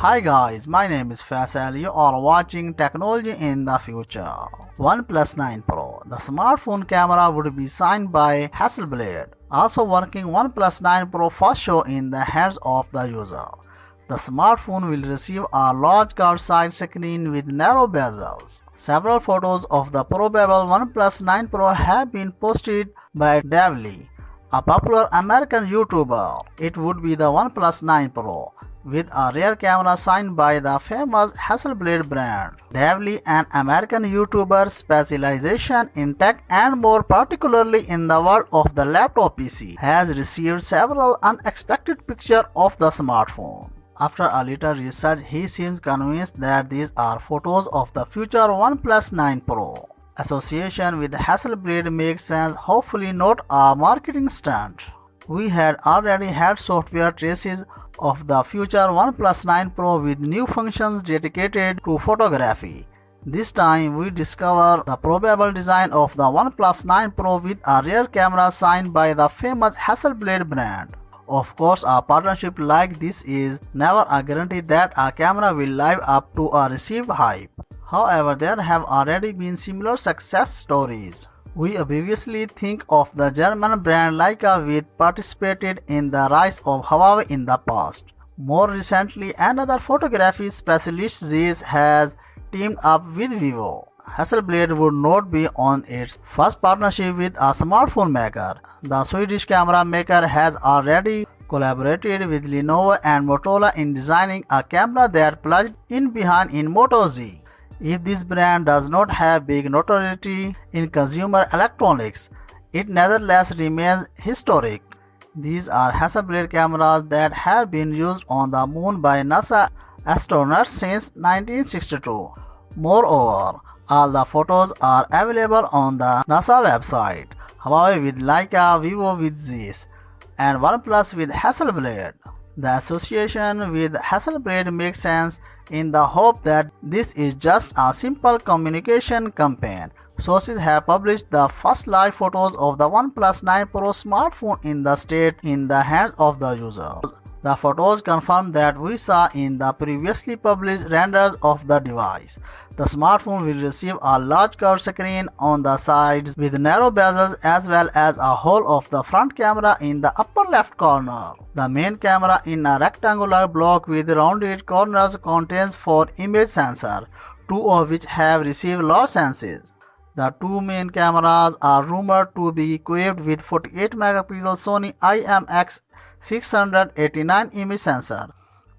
Hi guys, my name is Faisal. You are watching Technology in the Future. OnePlus 9 Pro. The smartphone camera would be signed by Hasselblad. Also working OnePlus 9 Pro first show in the hands of the user. The smartphone will receive a large curved side screen with narrow bezels. Several photos of the probable OnePlus 9 Pro have been posted by SE.the, a popular American YouTuber. It would be the OnePlus 9 Pro, with a rear camera signed by the famous Hasselblad brand. SE.the, an American YouTuber specialization in tech and more particularly in the world of the laptop PC, has received several unexpected pictures of the smartphone. After a little research, he seems convinced that these are photos of the future OnePlus 9 Pro. Association with Hasselblad makes sense, hopefully not a marketing stunt. We had already had software traces of the future OnePlus 9 Pro with new functions dedicated to photography. This time we discover the probable design of the OnePlus 9 Pro with a rear camera signed by the famous Hasselblad brand. Of course, a partnership like this is never a guarantee that a camera will live up to a received hype. However, there have already been similar success stories. We obviously think of the German brand Leica, which participated in the rise of Huawei in the past. More recently, another photography specialist Zeiss has teamed up with Vivo. Hasselblad would not be on its first partnership with a smartphone maker. The Swedish camera maker has already collaborated with Lenovo and Motorola in designing a camera that plugged in behind in Moto Z. If this brand does not have big notoriety in consumer electronics, it nevertheless remains historic. These are Hasselblad cameras that have been used on the moon by NASA astronauts since 1962. Moreover, all the photos are available on the NASA website. Huawei with Leica, Vivo with Zeiss, and OnePlus with Hasselblad. The association with Hasselblad makes sense in the hope that this is just a simple communication campaign. Sources have published the first live photos of the OnePlus 9 Pro smartphone in the state in the hands of the user. The photos confirm that we saw in the previously published renders of the device. The smartphone will receive a large curved screen on the sides with narrow bezels as well as a hole of the front camera in the upper left corner. The main camera in a rectangular block with rounded corners contains 4 image sensors, 2 of which have received large sensors. The 2 main cameras are rumored to be equipped with 48 megapixel Sony IMX 689 image sensor.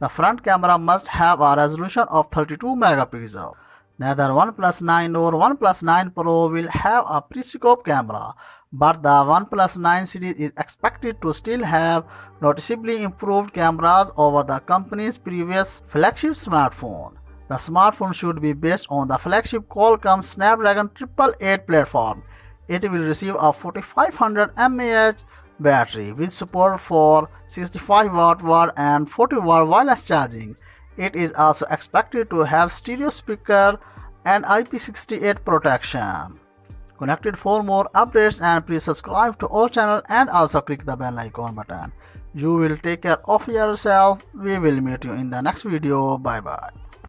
The front camera must have a resolution of 32 megapixel. Neither OnePlus 9 nor OnePlus 9 Pro will have a periscope camera, but the OnePlus 9 series is expected to still have noticeably improved cameras over the company's previous flagship smartphone. The smartphone should be based on the flagship Qualcomm Snapdragon 888 platform. It will receive a 4500 mAh battery with support for 65 watt and 40 watt wireless charging. It is also expected to have stereo speaker and IP68 protection. Connected for more updates, and please subscribe to our channel and also click the bell icon button. You will take care of yourself. We will meet you in the next video. Bye bye.